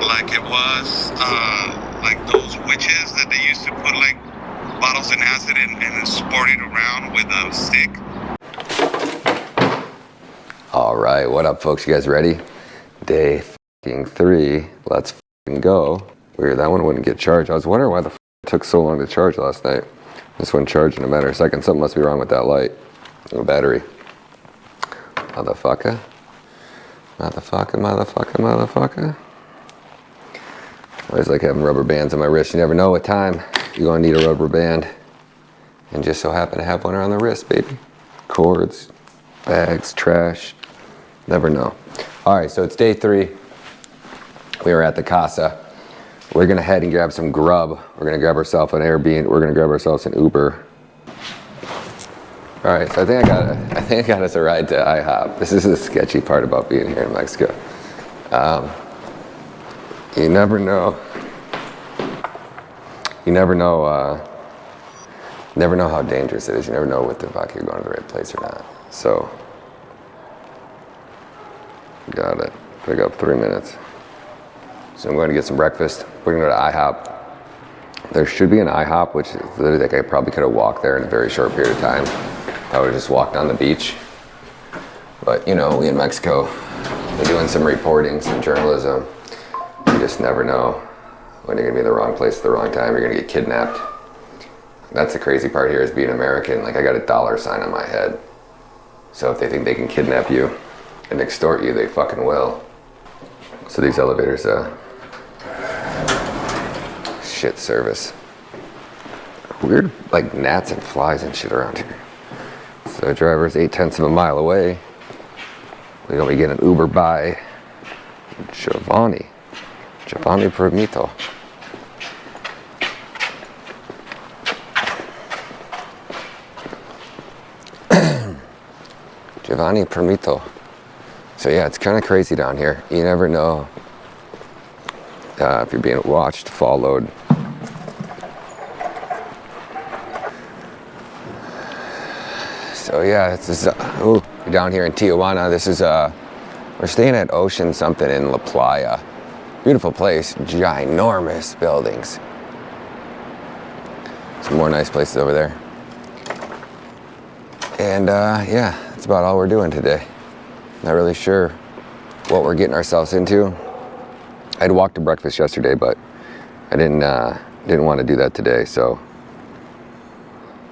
like it was like those witches that they used to put like bottles in acid and sport it around with a stick. All right, what up, folks? You guys ready? Day 3. Let's go. Weird, that one wouldn't get charged. I was wondering why the it took so long to charge last night. This one charged in a matter of seconds. Something must be wrong with that light. The battery. Motherfucker. Motherfucker, motherfucker, motherfucker. I always like having rubber bands on my wrist. You never know what time you're gonna need a rubber band. And just so happen to have one around the wrist, baby. Cords, bags, trash. Never know. All right, so it's day 3. We were at the casa. We're gonna head and grab some grub. We're gonna grab ourselves an Airbnb. We're gonna grab ourselves an Uber. All right, so I think I got us a ride to IHOP. This is the sketchy part about being here in Mexico. You never know. You never know. Never know how dangerous it is. You never know what the fuck you're going to the right place or not. So, got it. Pick up 3 minutes. So I'm going to get some breakfast. We're going to go to IHOP. There should be an IHOP, which is literally like I probably could have walked there in a very short period of time. I would have just walked on the beach. But you know, we in Mexico, we're doing some reporting, some journalism. You just never know when you're going to be in the wrong place at the wrong time. You're going to get kidnapped. That's the crazy part here is being American. Like I got a $sign on my head. So if they think they can kidnap you and extort you, they fucking will. So these elevators, shit service. Weird like gnats and flies and shit around here. So the driver's 0.8 of a mile away. We're gonna be getting an Uber by Giovanni Permito. Giovanni Permito. So yeah, it's kind of crazy down here. You never know if you're being watched, followed. So yeah, this is we're down here in Tijuana. This is we're staying at Ocean something in La Playa. Beautiful place, ginormous buildings. Some more nice places over there. And yeah, that's about all we're doing today. Not really sure what we're getting ourselves into. I'd walked to breakfast yesterday, but I didn't want to do that today. So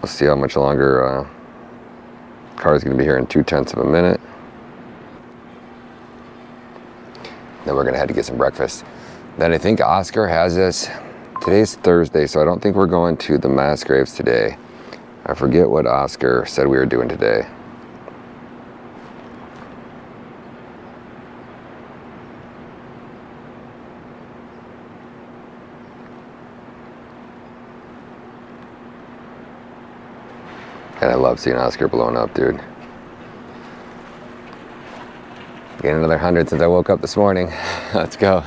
we'll see how much longer. Car's gonna be here in 0.2 of a minute. Then we're gonna head to get some breakfast. Then I think Oscar has us. Today's Thursday, so I don't think we're going to the mass graves today. I forget what Oscar said we were doing today. And I love seeing Oscar blowing up, dude. Getting another 100 since I woke up this morning. Let's go.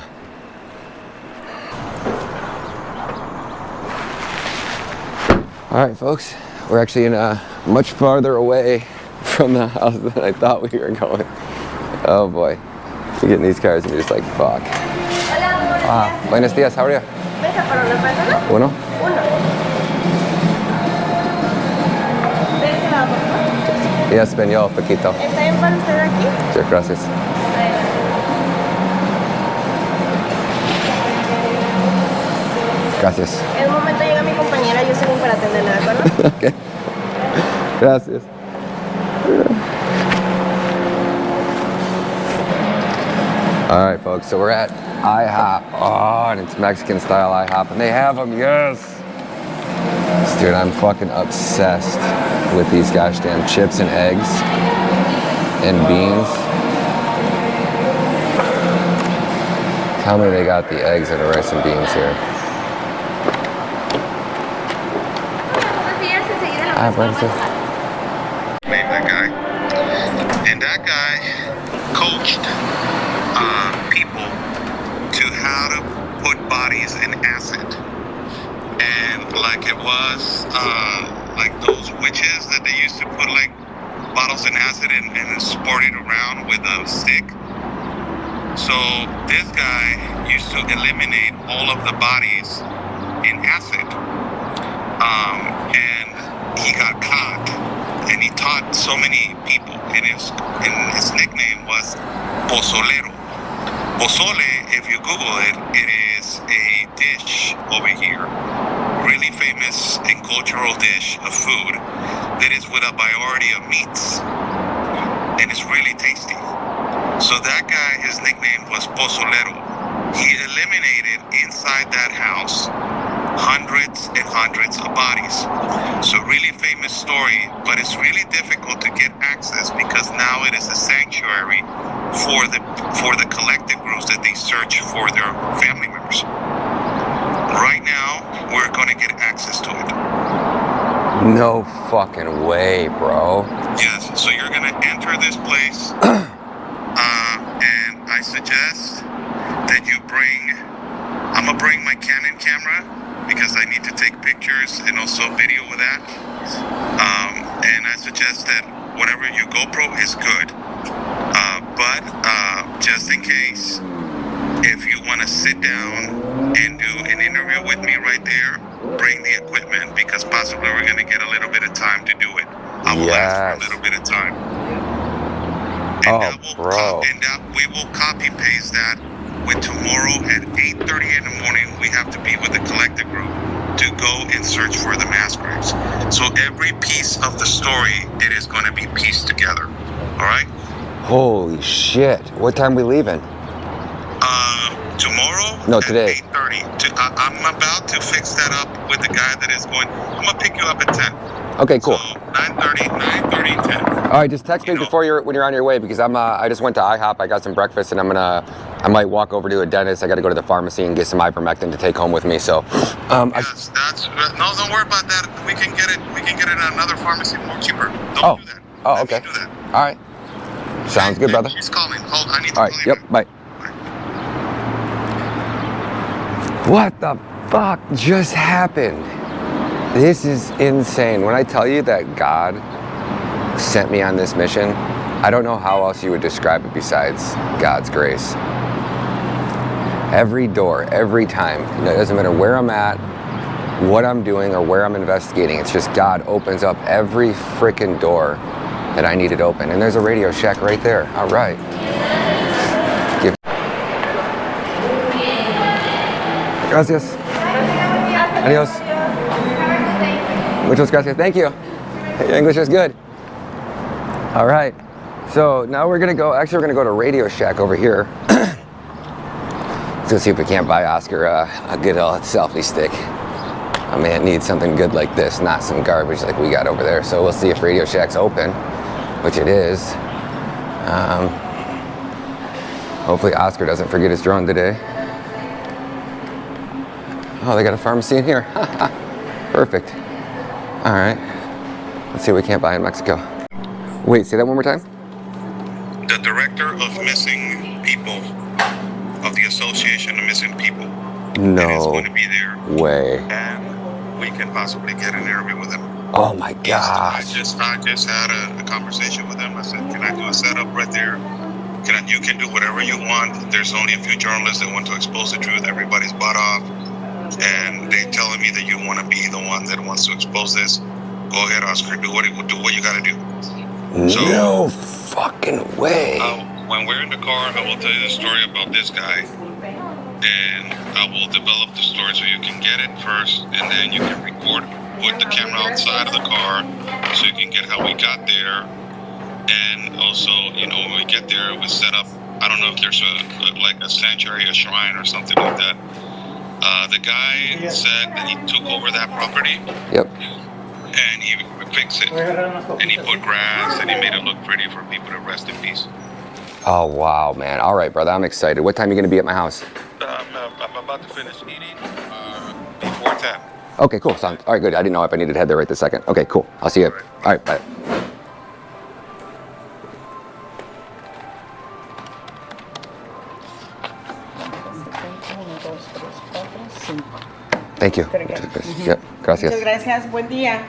All right, folks. We're actually in much farther away from the house than I thought we were going. Oh boy. You get in these cars and you're just like, fuck. Buenos días, how are you? ¿Pesa para una persona? Uno? ¿De ese lado, por favor? Y español, poquito. ¿Está bien para usted aquí? Sí, gracias. Gracias. En un momento llega mi compañera, yo soy para atenderle, ¿de acuerdo? Okay. Gracias. All right, folks, so we're at IHOP. Oh, and it's Mexican style IHOP, and they have them, yes. Dude, I'm fucking obsessed with these gosh damn chips and eggs and beans. Tell me they got the eggs and the rice and beans here. Named that guy. And that guy coached people to how to put bodies in acid. And like it was like those witches that they used to put like bottles in acid and sport it around with a stick. So this guy used to eliminate all of the bodies in acid. And he got caught, and he taught so many people, and his nickname was Pozolero. Pozole, if you Google it, it is a dish over here, really famous and cultural dish of food that is with a variety of meats, and it's really tasty. So that guy, his nickname was Pozolero. He eliminated inside that house hundreds and hundreds of bodies. So really famous story, but it's really difficult to get access because now it is a sanctuary for the collective groups that they search for their family members. Right now, we're going to get access to it. No fucking way, bro. Yes, so you're going to enter this place, and I suggest that you I'm going to bring my Canon camera because I need to take pictures and also video with that. And I suggest that whatever your GoPro is good. But just in case, if you want to sit down and do an interview with me right there, bring the equipment because possibly we're going to get a little bit of time to do it. I will ask for a little bit of time. And we will copy paste that with tomorrow at 8:30 in the morning. We have to be with the collective group to go and search for the mass graves. So every piece of the story, it is going to be pieced together. All right? Holy shit. What time we leaving? Tomorrow? No, at today. 8:30. I'm about to fix that up with the guy that is going. I'm going to pick you up at 10. Okay, cool. So 9:30, 10. All right, just text me when you're on your way because I just went to IHOP. I got some breakfast and I might walk over to a dentist. I got to go to the pharmacy and get some ivermectin to take home with me. So, no, don't worry about that. We can get it. We can get it at another pharmacy more cheaper. Don't do that. Oh, okay. Do that. All right. Sounds good, brother. She's calling. Hold. I need to All right. call you Yep. Bye. What the fuck just happened? This is insane. When I tell you that God sent me on this mission, I don't know how else you would describe it besides God's grace. Every door, every time, it doesn't matter where I'm at, what I'm doing, or where I'm investigating, it's just God opens up every freaking door that I needed open. And there's a Radio Shack right there. All right. Gracias. Adios. Muchas gracias. Thank you. Your English is good. All right. So now we're going to go to Radio Shack over here. Let's see if we can't buy Oscar a good old selfie stick. I man needs something good like this, not some garbage like we got over there. So we'll see if Radio Shack's open, which it is. Hopefully Oscar doesn't forget his drone today. Oh, they got a pharmacy in here. Perfect. All right. Let's see what we can't buy in Mexico. Wait, say that one more time. The director of missing people, of the Association of Missing People, is going to be there. Way. And we can possibly get an interview with him. Oh my gosh. I just had a conversation with him. I said, can I do a setup right there? You can do whatever you want. There's only a few journalists that want to expose the truth. Everybody's butt off. And they're telling me that you want to be the one that wants to expose this. Go ahead, Oscar. Do what you got to do. No fucking way. When we're in the car, I will tell you the story about this guy. And I will develop the story so you can get it first. And then you can record, put the camera outside of the car so you can get how we got there. And also, when we get there, we set up, I don't know if there's a sanctuary, a shrine or something like that. The guy said that he took over that property. Yep. And he fixed it. And he put grass and he made it look pretty for people to rest in peace. Oh, wow, man. All right, brother. I'm excited. What time are you going to be at my house? I'm about to finish eating before 10. Okay, cool. All right, good. I didn't know if I needed to head there right this second. Okay, cool. I'll see you. All right, bye. Thank you. Yep, gracias. Muchas gracias. Buen día.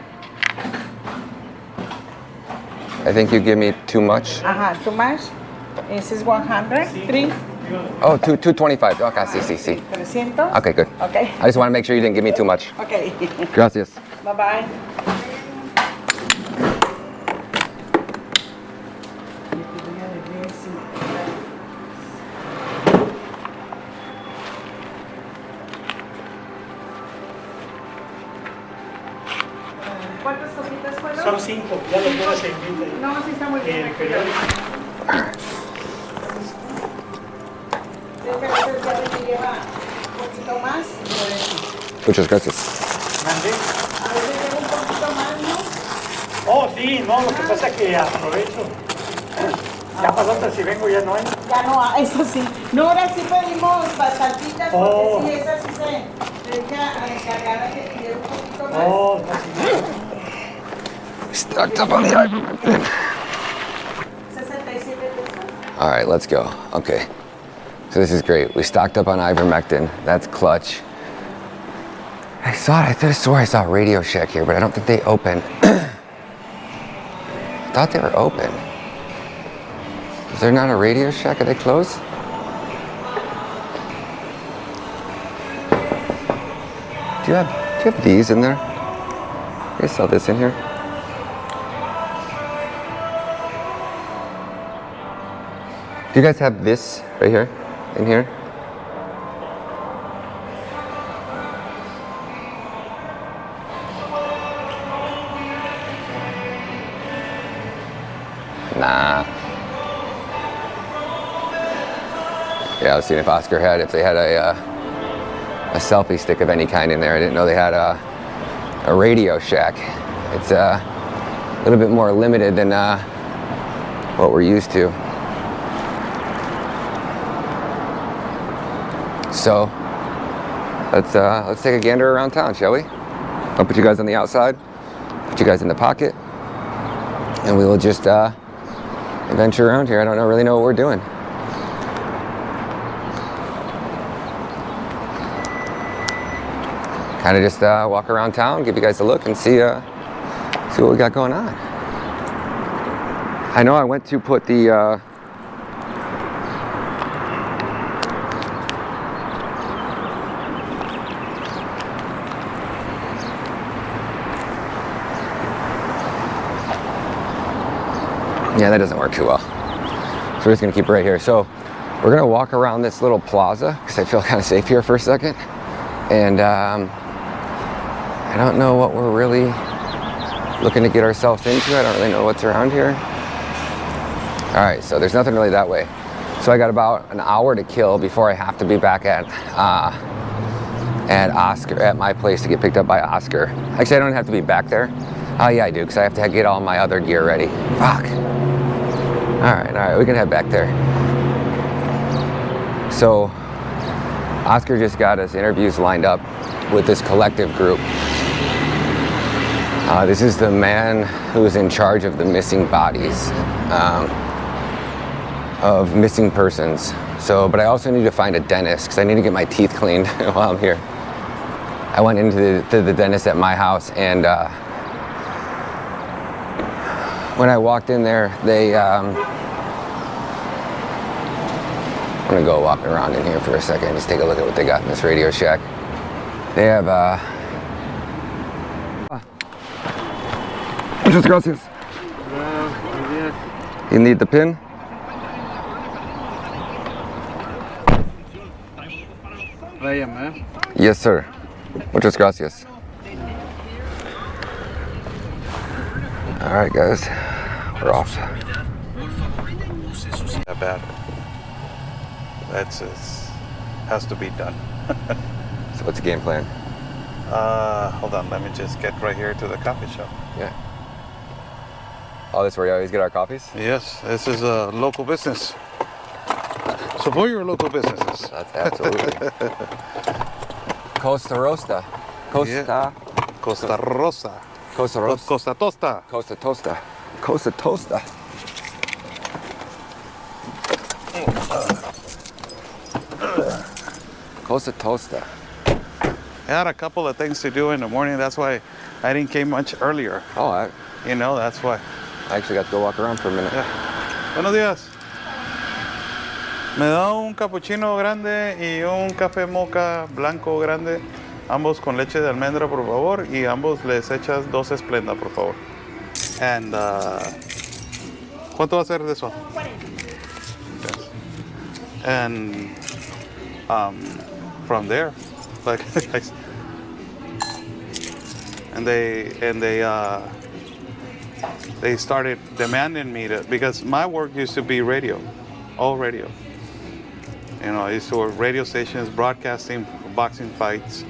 I think you give me too much. Too much. This is 100. 3. Oh, 225. Okay, sí. 300. Okay, good. Okay. I just want to make sure you didn't give me too much. Okay. Gracias. Bye-bye. ¿Cuántas cositas fueron? Son 5, ya lo puedes servir. No, sí está muy bien. El periódico. Creo que a veces ya me lleva un poquito más. Por eso. Muchas gracias. ¿Mandé? A veces lleva un poquito más, ¿no? Oh, sí, no, lo que pasa es que aprovecho. Ya para otra, si vengo ya no hay. Ya no, eso sí. No, ahora sí pedimos bastantitas porque Oh. sí, esa sí se deja a encargar que lleve un poquito más. Oh, no, sí. Stocked up on the ivermectin. 67 pesos. All right, let's go. Okay. So this is great. We stocked up on ivermectin. That's clutch. I could have swore I saw Radio Shack here, but I don't think they open. I thought they were open. Is there not a Radio Shack? Are they closed? Do you have these in there? You guys sell this in here? Do you guys have this right here? In here? Nah. Yeah, I was seeing if they had a selfie stick of any kind in there. I didn't know they had a Radio Shack. It's a little bit more limited than what we're used to. So let's take a gander around town, shall we? I'll put you guys on the outside, put you guys in the pocket, and we will just adventure around here. I don't really know what we're doing. Kind of just walk around town, give you guys a look, and see what we got going on. I know I went to put the yeah, that doesn't work too well. So we're just gonna keep it right here. So we're gonna walk around this little plaza because I feel kind of safe here for a second. And I don't know what we're really looking to get ourselves into. I don't really know what's around here. All right, so there's nothing really that way. So I got about an hour to kill before I have to be back at Oscar, at my place to get picked up by Oscar. Actually, I don't have to be back there. Oh yeah, I do, because I have to get all my other gear ready. Fuck. All right, we can head back there. So Oscar just got us interviews lined up with this collective group. This is the man who's in charge of the missing bodies, of missing persons. So, but I also need to find a dentist because I need to get my teeth cleaned while I'm here. I went into the dentist at my house, and when I walked in there, I'm gonna go walk around in here for a second, just take a look at what they got in this Radio Shack. They have muchas gracias. You need the pin? Yes, sir. Muchas gracias. All right, guys, we're off. That bad. That's has to be done. So what's the game plan? Hold on, let me just get right here to the coffee shop. Yeah. Oh, that's where you always get our coffees? Yes, this is a local business. Support your local businesses. That's absolutely. Costa Rosta. Yeah. Costa Rosa. Costa Rosa. Costa Tosta. Costa Tosta. Costa Tosta. Costa Tosta. I had a couple of things to do in the morning. That's why I didn't came much earlier. Oh, You know, that's why. I actually got to go walk around for a minute. Yeah. Buenos días. Me da un cappuccino grande y un café mocha blanco grande, ambos con leche de almendra, por favor, y ambos les echas 2 Splenda, por favor. And, ¿cuánto va a ser de eso? 40. Yes. And from there, like, they started demanding me to, because my work used to be radio, all radio. You know, I used to work radio stations, broadcasting boxing fights.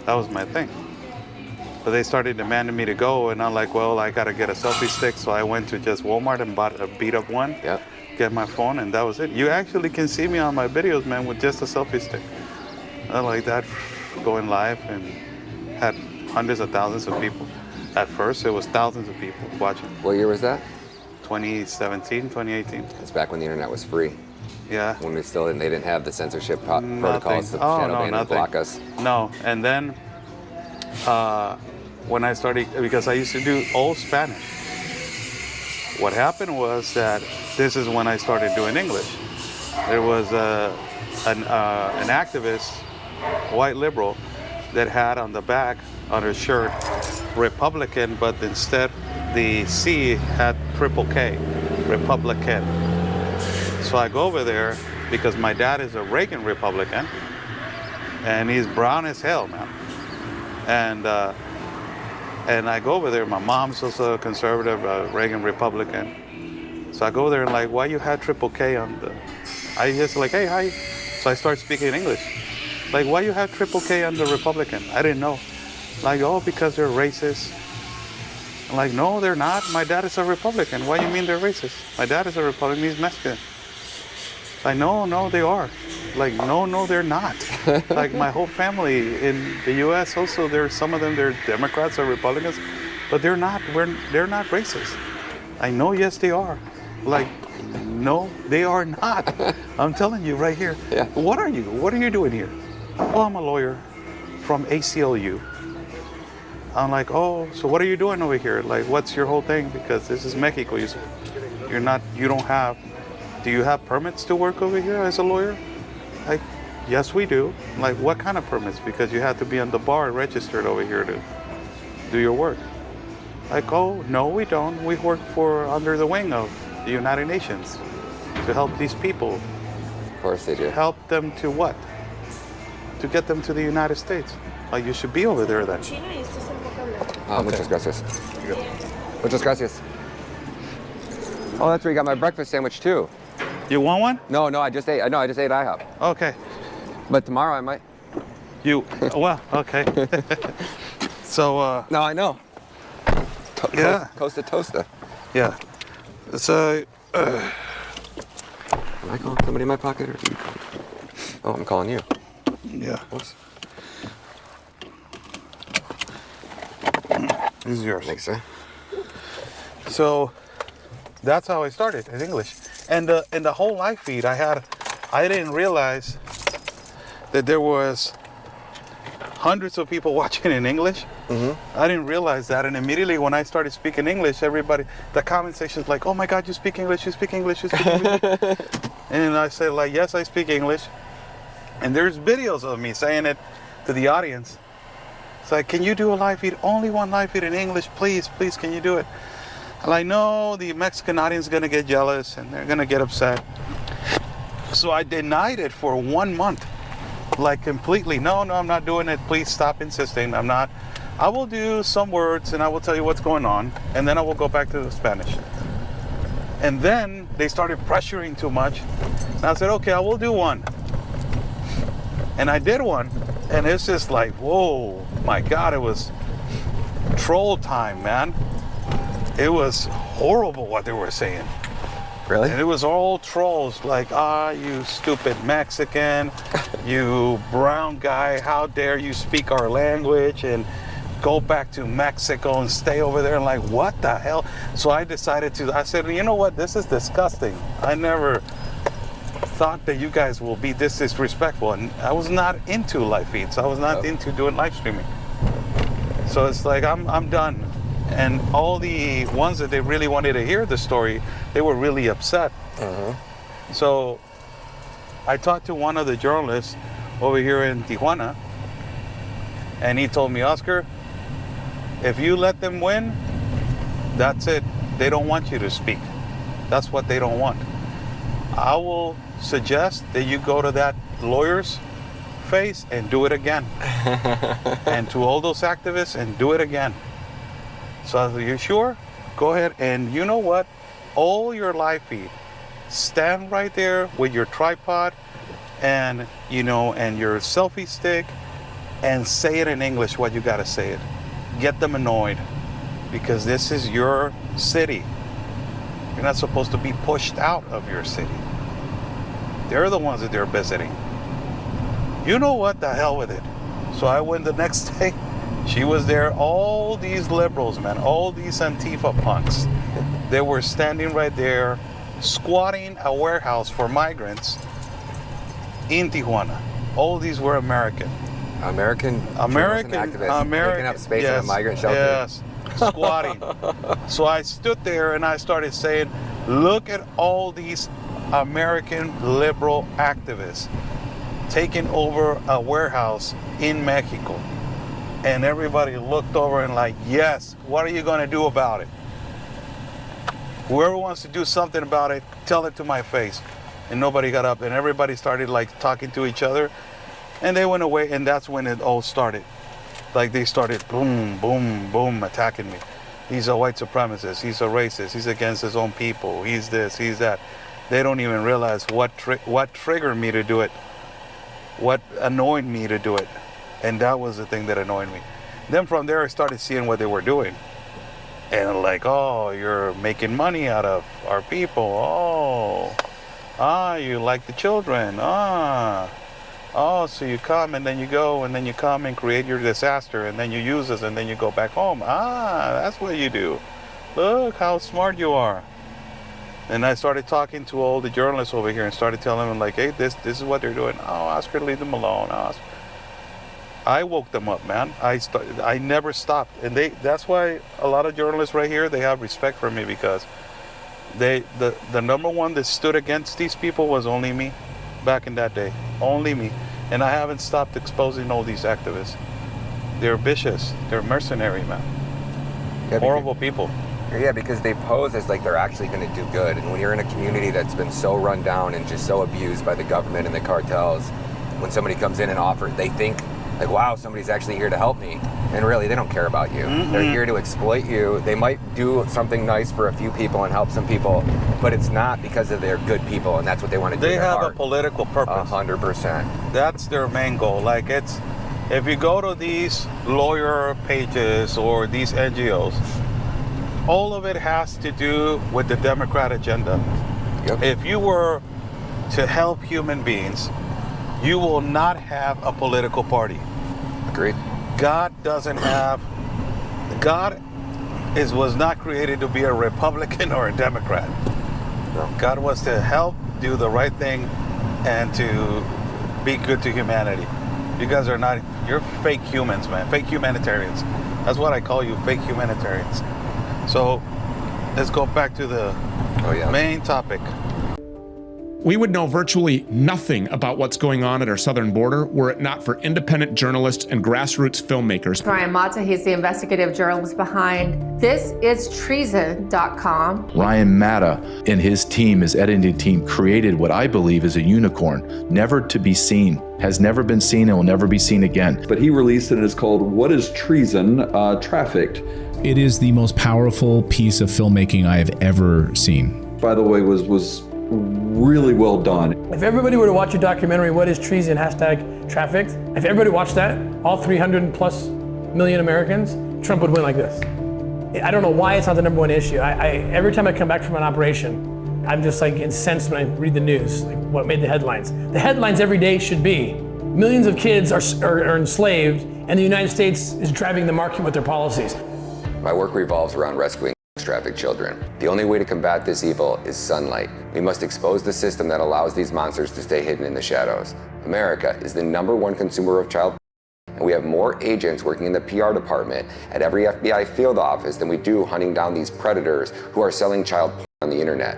That was my thing. But they started demanding me to go, and I'm like, well, I gotta get a selfie stick. So I went to just Walmart and bought a beat up one. Yep. Get my phone, and that was it. You actually can see me on my videos, man, with just a selfie stick. I like that, going live, and had hundreds of thousands of people. At first, it was thousands of people watching. What year was that? 2017, 2018. It's back when the internet was free. Yeah. When they didn't have the censorship protocols to shadow ban and block us. No, and then when I started, because I used to do all Spanish. What happened was that this is when I started doing English. There was an activist, white liberal, that had on the back on her shirt Republican, but instead the C had triple K, Republican. So I go over there because my dad is a Reagan Republican, and he's brown as hell, man. And I go over there. My mom's also a conservative Reagan Republican. So I go there and like, why you had triple K on the? I just like, hey, hi. So I start speaking English. Like, why you have triple K on the Republican? I didn't know. Like, oh, because they're racist. I'm like, no, they're not. My dad is a Republican. Why you mean they're racist? My dad is a Republican. He's Mexican. Like, no, they are. Like, no, they're not. Like, my whole family in the U.S. also, there's some of them, they're Democrats or Republicans, but they're not. They're not racist. I know, yes, they are. Like, no, they are not. I'm telling you right here. Yeah. What are you? What are you doing here? Oh, I'm a lawyer from ACLU. I'm like, oh, so what are you doing over here? Like, what's your whole thing? Because this is Mexico. Do you have permits to work over here as a lawyer? Like, yes, we do. Like, what kind of permits? Because you have to be on the bar registered over here to do your work. Like, oh, no, we don't. We work under the wing of the United Nations to help these people. Of course they do. Help them to what? To get them to the United States. Like, you should be over there then. Chino y esto es un poco blanco. Oh, muchas gracias. Muchas gracias. Oh, that's where you got my breakfast sandwich too. You want one? No, I just ate IHOP. Okay. But tomorrow I might. Well, okay. So, No, I know. Yeah. Costa tosta. yeah. So, Am I calling somebody in my pocket or are you calling? Oh, I'm calling you. yeah. Oops. This is yours. Thanks, sir. So that's how I started in English. And in the whole live feed I didn't realize that there was hundreds of people watching in English. Mm-hmm. I didn't realize that. And immediately when I started speaking English, everybody, the comment section's like, oh my God, you speak English, you speak English, you speak English. And I said, like, yes, I speak English. And there's videos of me saying it to the audience. It's like, can you do a live feed? Only one live feed in English, please, can you do it? I'm like, no, the Mexican audience is gonna get jealous and they're gonna get upset. So I denied it for 1 month, like completely. No, I'm not doing it. Please stop insisting. I'm not. I will do some words and I will tell you what's going on, and then I will go back to the Spanish. And then they started pressuring too much. And I said, okay, I will do one. And I did one, and it's just like, whoa, my God, it was troll time, man. It was horrible what they were saying. Really? And it was all trolls, like, you stupid Mexican, you brown guy, how dare you speak our language and go back to Mexico and stay over there. And like, what the hell? So I said, you know what, this is disgusting. I never thought that you guys will be this disrespectful. And I was not into live feeds. I was not into doing live streaming. So it's like, I'm done. And all the ones that they really wanted to hear the story, they were really upset. So I talked to one of the journalists over here in Tijuana, and he told me, Oscar, if you let them win, that's it. They don't want you to speak. That's what they don't want. I will suggest that you go to that lawyer's face and do it again. And to all those activists and do it again. So I said, you sure? Go ahead. And you know what? All your live feed, stand right there with your tripod and, you know, and your selfie stick and say it in English what you got to say it. Get them annoyed because this is your city. You're not supposed to be pushed out of your city. They're the ones that they're visiting. You know what? The hell with it. So I went the next day. She was there. All these liberals, man, all these Antifa punks, they were standing right there, squatting a warehouse for migrants in Tijuana. All these were American activists taking up space in a migrant shelter. Yes, squatting. So I stood there and I started saying, look at all these American liberal activists taking over a warehouse in Mexico. And everybody looked over and like, yes, what are you going to do about it? Whoever wants to do something about it, tell it to my face. And nobody got up and everybody started like talking to each other. And they went away and that's when it all started. Like they started boom, boom, boom, attacking me. He's a white supremacist, he's a racist, he's against his own people, he's this, he's that. They don't even realize what triggered me to do it, what annoyed me to do it. And that was the thing that annoyed me. Then from there, I started seeing what they were doing. And like, oh, you're making money out of our people. Oh, you like the children. Oh, so you come and then you go and then you come and create your disaster and then you use us and then you go back home. That's what you do. Look how smart you are. And I started talking to all the journalists over here and started telling them like, hey, this is what they're doing. Oh, Oscar, leave them alone. I woke them up, man. I never stopped. And that's why a lot of journalists right here, they have respect for me because the number one that stood against these people was only me back in that day. Only me. And I haven't stopped exposing all these activists. They're vicious. They're mercenary, man. Yeah, horrible people. Yeah, because they pose as like they're actually going to do good. And when you're in a community that's been so run down and just so abused by the government and the cartels, when somebody comes in and offers, they think like, wow, somebody's actually here to help me. And really, they don't care about you. Mm-hmm. They're here to exploit you. They might do something nice for a few people and help some people, but it's not because of they're good people and that's what they want to do. They have a political purpose. 100%. That's their main goal. Like if you go to these lawyer pages or these NGOs, all of it has to do with the Democrat agenda. Yep. If you were to help human beings, you will not have a political party. Agreed. God was not created to be a Republican or a Democrat. No. God was to help do the right thing and to be good to humanity. You guys are not, you're fake humans, man. Fake humanitarians. That's what I call you, fake humanitarians. So let's go back to the main topic. We would know virtually nothing about what's going on at our southern border were it not for independent journalists and grassroots filmmakers. Ryan Mata, he's the investigative journalist behind ThisIsTreason.com. Ryan Mata and his team, his editing team, created what I believe is a unicorn, never to be seen, has never been seen and will never be seen again. But he released it and it's called What is Treason? Trafficked. It is the most powerful piece of filmmaking I have ever seen. By the way, was really well done. If everybody were to watch a documentary, What is Treason, #trafficked, if everybody watched that, all 300 plus million Americans, Trump would win like this. I don't know why it's not the number one issue. Every time I come back from an operation, I'm just like incensed when I read the news, like what made the headlines. The headlines every day should be, millions of kids are enslaved and the United States is driving the market with their policies. My work revolves around rescuing trafficked children. The only way to combat this evil is sunlight. We must expose the system that allows these monsters to stay hidden in the shadows. America is the #1 consumer of child, and we have more agents working in the PR department at every FBI field office than we do hunting down these predators who are selling child porn on the internet.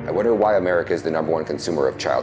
I wonder why America is the #1 consumer of child.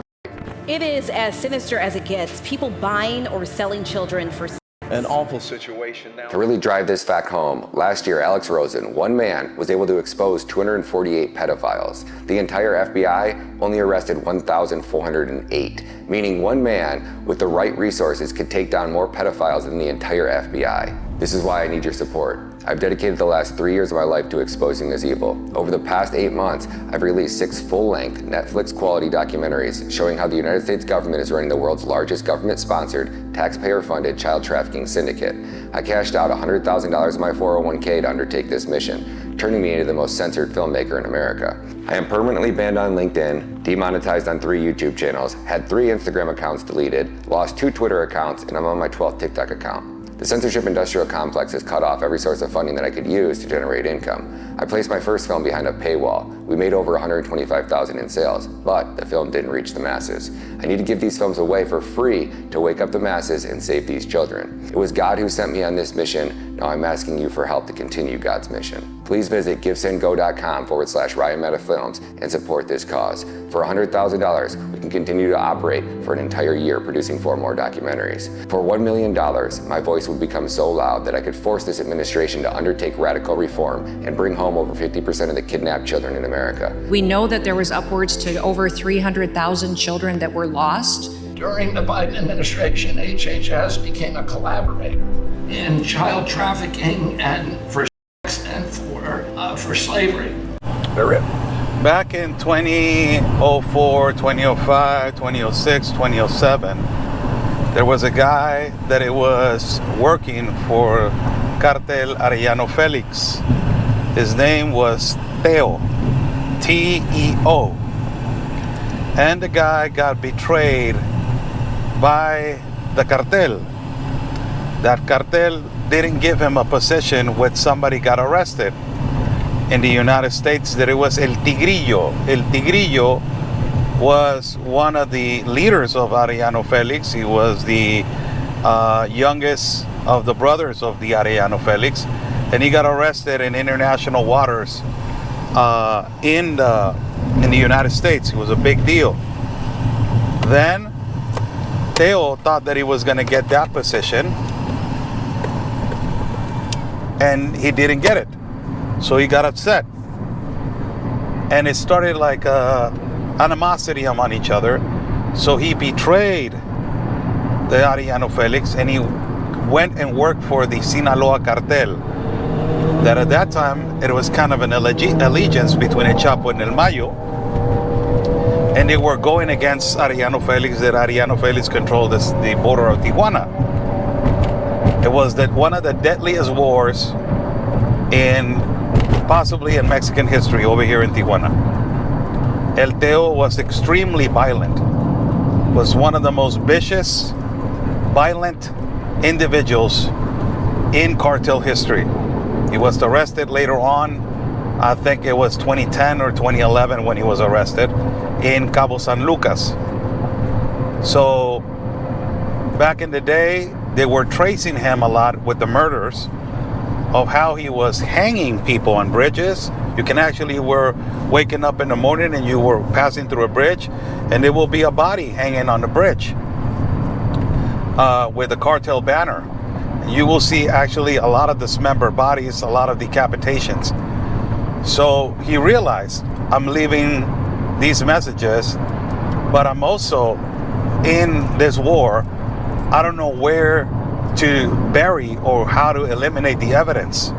It is as sinister as it gets. People buying or selling children for an awful situation now. To really drive this fact home, last year Alex Rosen, one man, was able to expose 248 pedophiles. The entire FBI only arrested 1,408, meaning one man with the right resources could take down more pedophiles than the entire FBI. This is why I need your support. I've dedicated the last 3 years of my life to exposing this evil. Over the past 8 months, I've released 6 full-length Netflix-quality documentaries showing how the United States government is running the world's largest government-sponsored, taxpayer-funded child trafficking syndicate. I cashed out $100,000 of my 401k to undertake this mission, turning me into the most censored filmmaker in America. I am permanently banned on LinkedIn, demonetized on 3 YouTube channels, had 3 Instagram accounts deleted, lost 2 Twitter accounts, and I'm on my 12th TikTok account. The censorship industrial complex has cut off every source of funding that I could use to generate income. I placed my first film behind a paywall. We made over $125,000 in sales, but the film didn't reach the masses. I need to give these films away for free to wake up the masses and save these children. It was God who sent me on this mission. Now I'm asking you for help to continue God's mission. Please visit givesendgo.com/Ryan Meta Films and support this cause. For $100,000, we can continue to operate for an entire year producing 4 more documentaries. For $1 million, my voice would become so loud that I could force this administration to undertake radical reform and bring home over 50% of the kidnapped children in America. We know that there was upwards to over 300,000 children that were lost. During the Biden administration, HHS became a collaborator in child trafficking and for sex and for slavery. Back in 2004, 2005, 2006, 2007, there was a guy that it was working for Cartel Arellano Felix. His name was Teo, T-E-O. And the guy got betrayed by the cartel. That cartel didn't give him a position when somebody got arrested in the United States, that it was El Tigrillo. El Tigrillo was one of the leaders of Arellano Felix. He was the youngest of the brothers of the Arellano Felix, and he got arrested in international waters in the United States. It was a big deal. Then Teo thought that he was going to get that position, and he didn't get it. So he got upset, and it started like animosity among each other. So he betrayed the Arellano Felix, and he went and worked for the Sinaloa cartel. That at that time, it was kind of an allegiance between El Chapo and El Mayo, and they were going against Arellano Felix, that Arellano Felix controlled the border of Tijuana. It was one of the deadliest wars possibly in Mexican history over here in Tijuana. El Teo was extremely violent, was one of the most vicious, violent individuals in cartel history. He was arrested later on, I think it was 2010 or 2011 when he was arrested in Cabo San Lucas. So back in the day, they were tracing him a lot with the murders of how he was hanging people on bridges. You can actually were waking up in the morning and you were passing through a bridge, and there will be a body hanging on the bridge with a cartel banner. You will see actually a lot of dismembered bodies, a lot of decapitations. So he realized, I'm leaving these messages, but I'm also in this war. I don't know where to bury or how to eliminate the evidence.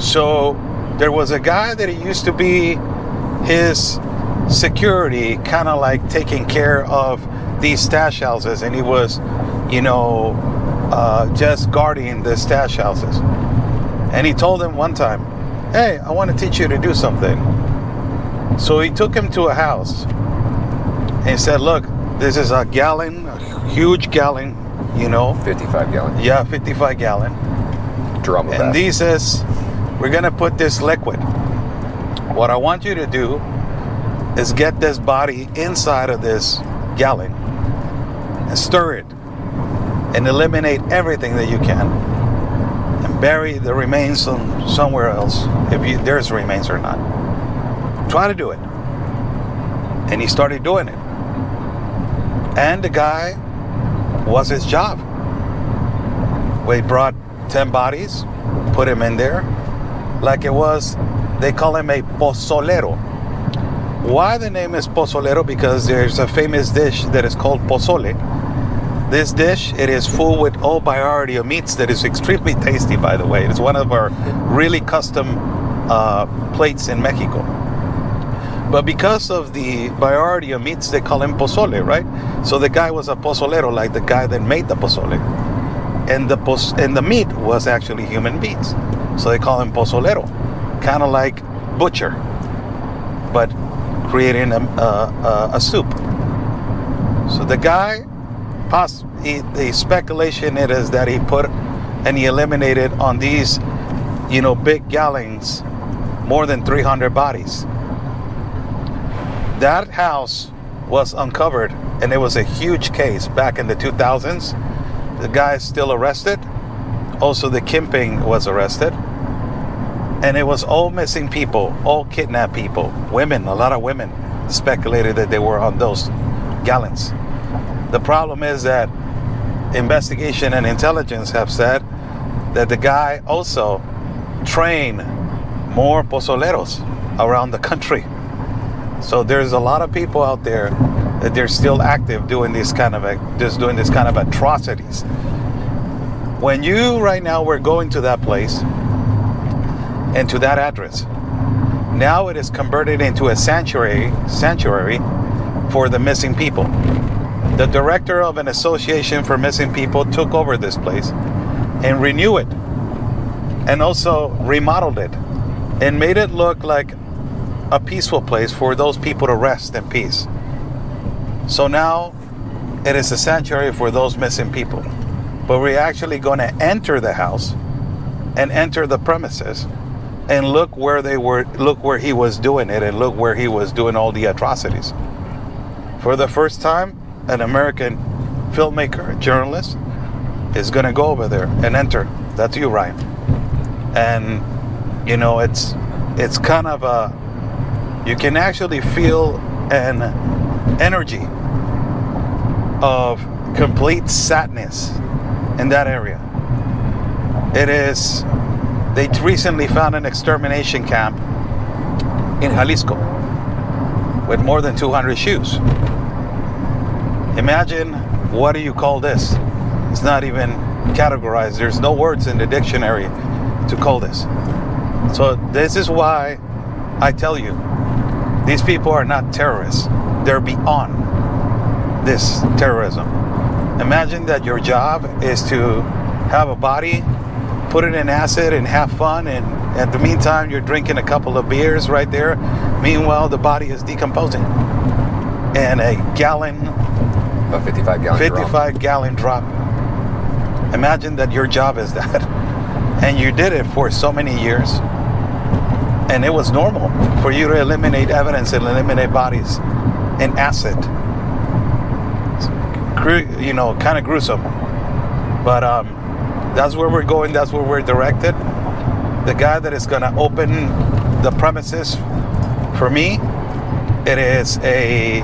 So there was a guy that he used to be his security, kind of like taking care of these stash houses, and he was, just guarding the stash houses. And he told him one time, hey, I want to teach you to do something. So he took him to a house and he said, look, this is a gallon, a huge gallon, 55 gallon. Yeah, 55 gallon. Drum of that. And he says, we're going to put this liquid. What I want you to do is get this body inside of this gallon and stir it and eliminate everything that you can and bury the remains somewhere else, if there's remains or not. Try to do it. And he started doing it. And the guy was his job. We brought 10 bodies, put him in there, like it was, they call him a Pozolero. Why the name is Pozolero? Because there's a famous dish that is called pozole. This dish, it is full with all variety of meats that is extremely tasty, by the way. It's one of our really custom plates in Mexico. But because of the variety of meats, they call him pozole, right? So the guy was a pozolero, like the guy that made the pozole. And the meat was actually human beings. So they call him pozolero. Kind of like butcher, but creating a soup. So the guy, the speculation it is that he put and he eliminated on these, big gallons, more than 300 bodies. That house was uncovered, and it was a huge case back in the 2000s. The guy is still arrested. Also, the kingpin was arrested. And it was all missing people, all kidnapped people, women, a lot of women speculated that they were on those gallons. The problem is that investigation and intelligence have said that the guy also trained more pozoleros around the country. So there's a lot of people out there that they're still active doing this kind of atrocities. When right now we're going to that place and to that address, now it is converted into a sanctuary for the missing people. The director of an association for missing people took over this place and renewed it, and also remodeled it and made it look like a peaceful place for those people to rest in peace. So now it is a sanctuary for those missing people. But we're actually going to enter the house and enter the premises and look where he was doing it, and look where he was doing all the atrocities. For the first time, an American filmmaker, journalist, is going to go over there and enter. That's you, Ryan. And it's kind of you can actually feel an energy of complete sadness in that area. They recently found an extermination camp in Jalisco with more than 200 shoes. Imagine, what do you call this? It's not even categorized. There's no words in the dictionary to call this. So this is why I tell you, these people are not terrorists. They're beyond this terrorism. Imagine that your job is to have a body, put it in acid and have fun, and at the meantime you're drinking a couple of beers right there. Meanwhile, the body is decomposing. And a 55 gallon drop. Imagine that your job is that. And you did it for so many years. And it was normal for you to eliminate evidence and eliminate bodies in acid. Kind of gruesome. But that's where we're going. That's where we're directed. The guy that is going to open the premises for me, it is the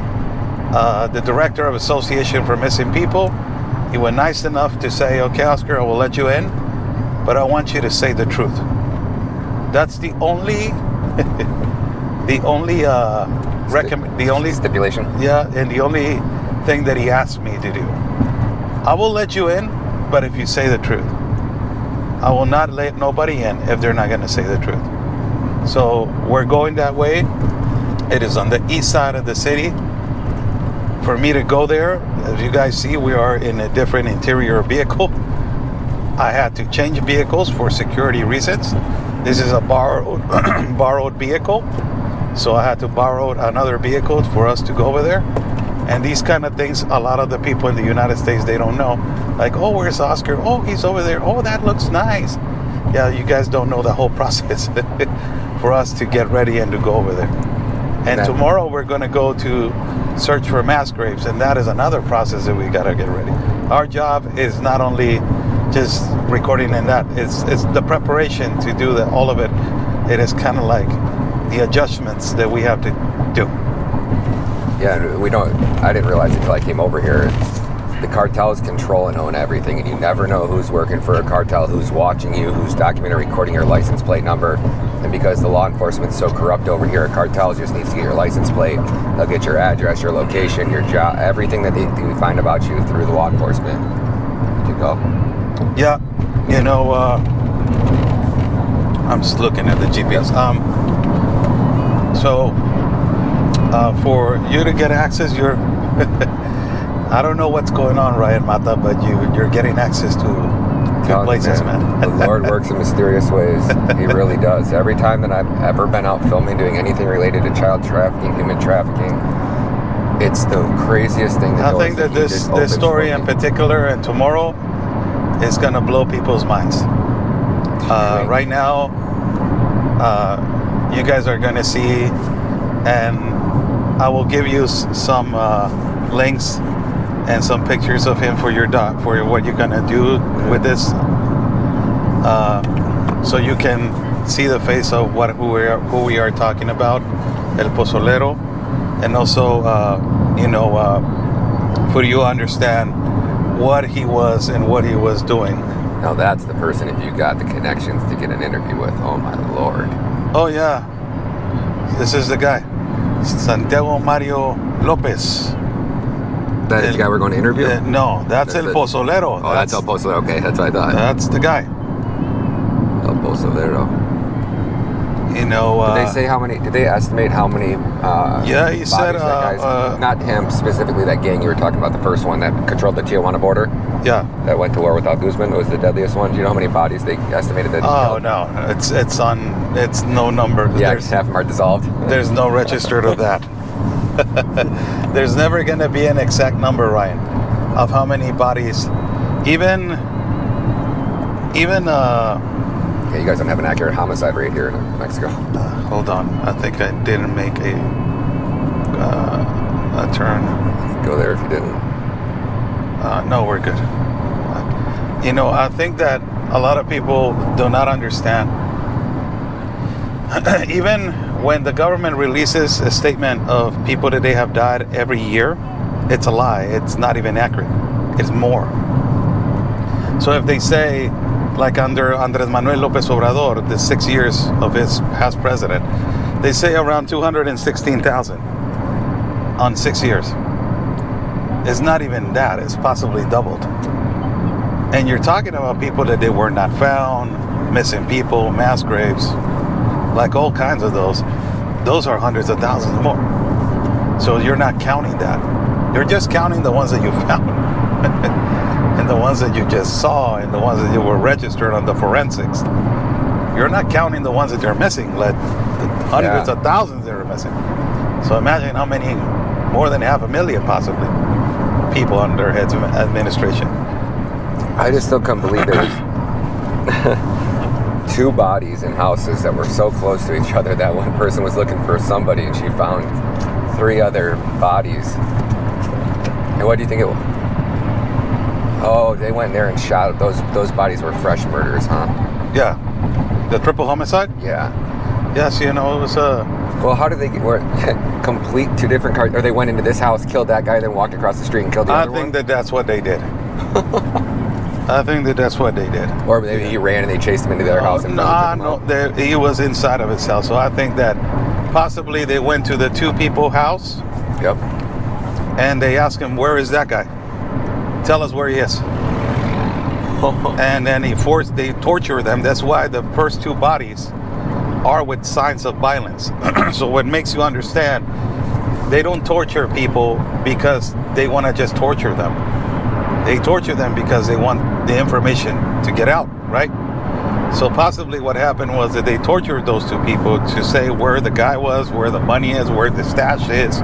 director of Association for Missing People. He was nice enough to say, "Okay, Oscar, I will let you in, but I want you to say the truth." That's the only stipulation. Yeah, and the only thing that he asked me to do. I will let you in, but if you say the truth. I will not let nobody in if they're not going to say the truth. So we're going that way. It is on the east side of the city. For me to go there, as you guys see, we are in a different interior vehicle. I had to change vehicles for security reasons. This is a borrowed vehicle. So I had to borrow another vehicle for us to go over there. And these kind of things, a lot of the people in the United States, they don't know. Like, oh, where's Oscar? Oh, he's over there. Oh, that looks nice. Yeah, you guys don't know the whole process for us to get ready and to go over there. And tomorrow we're going to go to search for mass graves. And that is another process that we got to get ready. Our job is not only just recording and that. It's the preparation to do all of it. It is kind of like the adjustments that we have to do. Yeah, we don't. I didn't realize until I came over here. The cartels control and own everything, and you never know who's working for a cartel, who's watching you, who's documenting, recording your license plate number. And because the law enforcement's so corrupt over here, a cartel just needs to get your license plate. They'll get your address, your location, your job, everything that they find about you through the law enforcement. To go. Yeah, you know, I'm just looking at the GPS. So for you to get access, you're I don't know what's going on, Ryan Mata, but you're getting access to good places, man. The Lord works in mysterious ways. He really does. Every time that I've ever been out filming, doing anything related to child trafficking, human trafficking, it's the craziest thing. I think that this story in particular and tomorrow is going to blow people's minds. Right now, you guys are going to see, and I will give you some links and some pictures of him for your for what you're gonna do with this, so you can see the face of who we are talking about, El Pozolero, and also for you to understand what he was and what he was doing. Now that's the person, if you got the connections to get an interview with. Oh my Lord. Oh yeah, this is the guy, Santiago Mario Lopez. That is the guy we're going to interview? No, that's El Pozolero. Oh, that's El Pozolero. Okay, that's what I thought. That's the guy. El Pozolero. You know... did they say how many... Did they estimate how many... yeah, he said... that guy's, not him specifically, that gang you were talking about, the first one that controlled the Tijuana border? Yeah. That went to war without Guzman. It was the deadliest one. Do you know how many bodies they estimated that he killed? No. It's no number. Yeah, half of them are dissolved. There's no register of that. There's never going to be an exact number, Ryan, of how many bodies. Even okay, you guys don't have an accurate homicide rate here in Mexico. Hold on, I think I didn't make a turn. Go there if you didn't. No, we're good. I think that a lot of people do not understand. Even when the government releases a statement of people that they have died every year, it's a lie. It's not even accurate. It's more. So if they say, like under Andrés Manuel López Obrador, the 6 years of his past president, they say around 216,000 on 6 years. It's not even that. It's possibly doubled. And you're talking about people that they were not found, missing people, mass graves, like all kinds of those. Those are hundreds of thousands more. So you're not counting that. You're just counting the ones that you found. And the ones that you just saw, and the ones that you were registered on the forensics. You're not counting the ones that you're missing, like the hundreds of thousands that are missing. So imagine how many, more than 500,000 possibly, people under his administration. I just still can't believe there was 2 bodies in houses that were so close to each other that one person was looking for somebody and she found 3 other bodies. And what do you think it was? Oh, they went there and shot. Those bodies were fresh murders, huh? Yeah. The triple homicide? Yeah. Yes, it was Well, how did they get complete 2 different cars? Or they went into this house, killed that guy, then walked across the street and killed the other one? I think that's what they did. I think that's what they did. Or maybe he ran and they chased him into their house. No, he was inside of his house. So I think that possibly they went to the 2 people house. Yep. And they asked him, where is that guy? Tell us where he is. And then they torture them. That's why the first 2 bodies are with signs of violence. So what makes you understand, they don't torture people because they want to just torture them. They torture them because they want the information to get out, right? So possibly what happened was that they tortured those 2 people to say where the guy was, where the money is, where the stash is.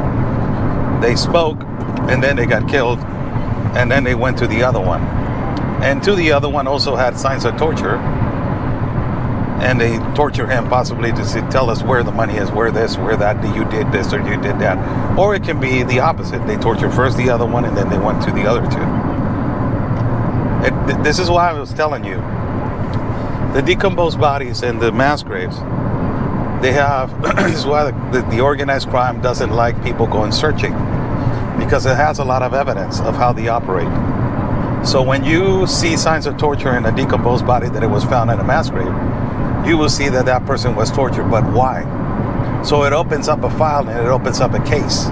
They spoke, and then they got killed, and then they went to the other one. And to the other one also had signs of torture, and they torture him possibly to tell us where the money is, where this, where that, you did this or you did that. Or it can be the opposite. They torture first the other one, and then they went to the other 2. This is why I was telling you, the decomposed bodies and the mass graves, they have, this is why the organized crime doesn't like people going searching. because it has a lot of evidence of how they operate. So when you see signs of torture in a decomposed body that it was found in a mass grave, you will see that that person was tortured, but why? So it opens up a file and it opens up a case.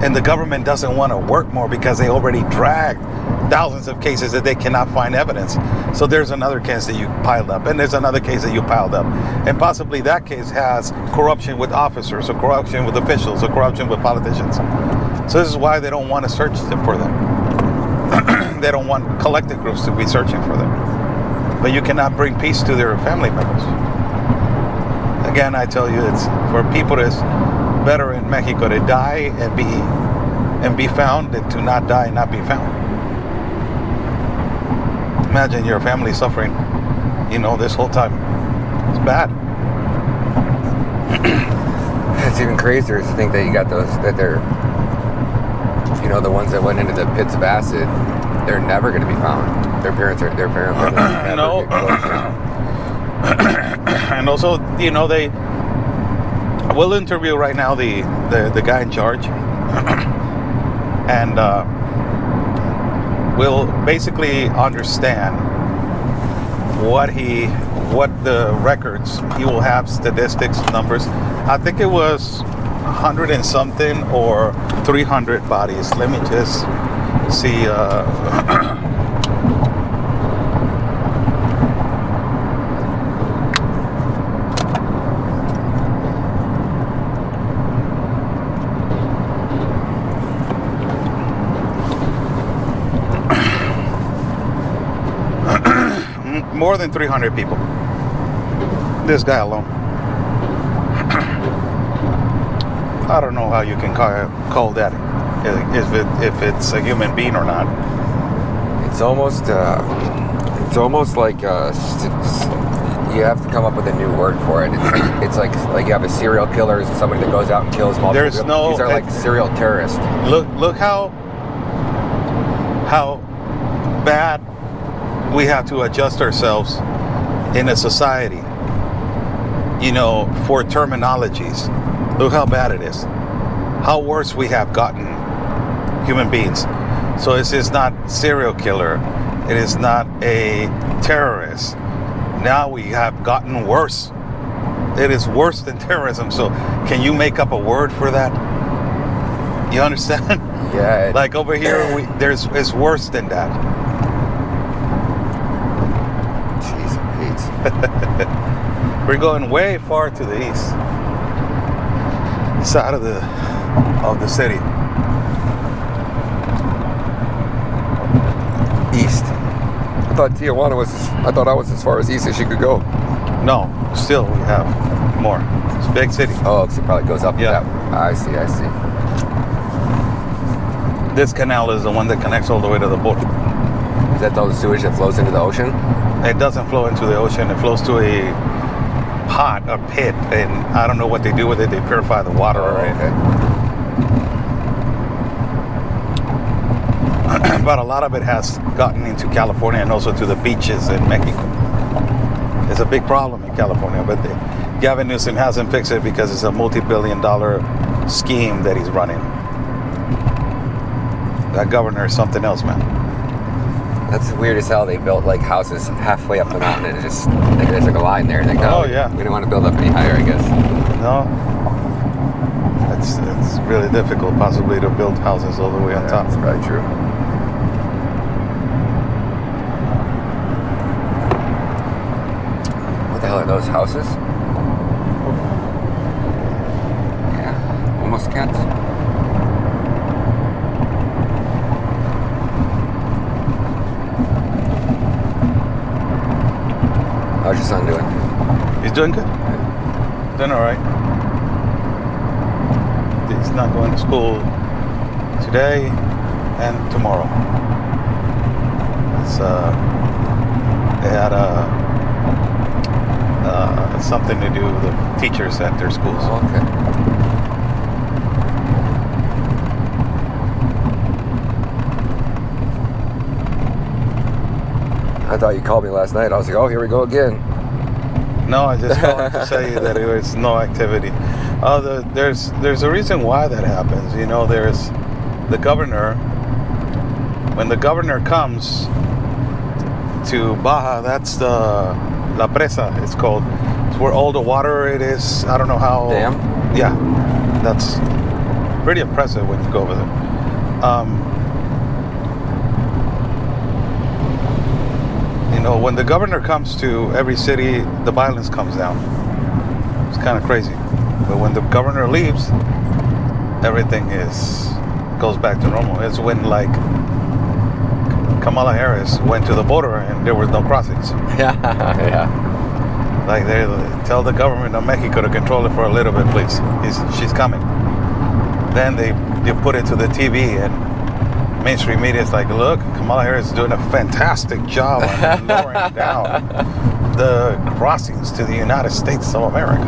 And the government doesn't want to work more because they already dragged thousands of cases that they cannot find evidence. So there's another case that you piled up, and there's another case that you piled up. And possibly that case has corruption with officers, or corruption with officials, or corruption with politicians. So this is why they don't want to search them for them. They don't want collective groups to be searching for them. But you cannot bring peace to their family members. Again, I tell you, it's for people it's better in Mexico to die and be found than to not die and not be found. Imagine your family suffering, this whole time. It's bad. It's even crazier to think that you got those, that they're, the ones that went into the pits of acid, they're never going to be found. Their parents never no. And also, they will interview right now the guy in charge, and we'll basically understand what the records. He will have statistics, numbers. I think it was 100 and something or 300 bodies. Let me just see. More than 300 people. This guy alone. I don't know how you can call that if it's a human being or not. It's almost like you have to come up with a new word for it. It's like you have a serial killer, somebody that goes out and kills multiple people. These are like serial terrorists. Look how bad we have to adjust ourselves in a society, for terminologies. Look how bad it is. How worse we have gotten human beings. So this is not serial killer. It is not a terrorist. Now we have gotten worse. It is worse than terrorism. So can you make up a word for that? You understand? Yeah. Like over here, it's worse than that. We're going way far to the east side of the city. East. I thought Tijuana was as far as east as you could go. No, still we have more. It's a big city. Oh, so it probably goes up. Yeah. I see. This canal is the one that connects all the way to the border. Is that all the sewage that flows into the ocean? It doesn't flow into the ocean. It flows to a pot, a pit, and I don't know what they do with it. They purify the water. But a lot of it has gotten into California and also to the beaches in Mexico. It's a big problem in California, but Gavin Newsom hasn't fixed it because it's a multi-billion-dollar scheme that he's running. That governor is something else, man. That's weird as hell. They built like houses halfway up the mountain and there's like a line there. Like, yeah. We didn't want to build up any higher, I guess. No. It's really difficult possibly to build houses all the way on top. That's probably true. What the hell are those houses? Yeah, almost cats. How's your son doing? He's doing good. Doing all right. He's not going to school today and tomorrow. They had something to do with the teachers at their schools. Oh, okay. I thought you called me last night. I was like, oh, here we go again. No, I just called to say that there was no activity. There's a reason why that happens. the governor, when the governor comes to Baja, that's the La Presa, it's called. It's where all the water it is. I don't know how. Dam? Yeah, that's pretty impressive when you go over there. You know, when the governor comes to every city, the violence comes down. It's kind of crazy. But when the governor leaves, everything goes back to normal. It's when, like, Kamala Harris went to the border and there was no crossings. Yeah. Like, they tell the government of Mexico to control it for a little bit, please. She's coming. Then they put it to the TV, and mainstream media is like, look, Kamala Harris is doing a fantastic job on lowering down the crossings to the United States of America.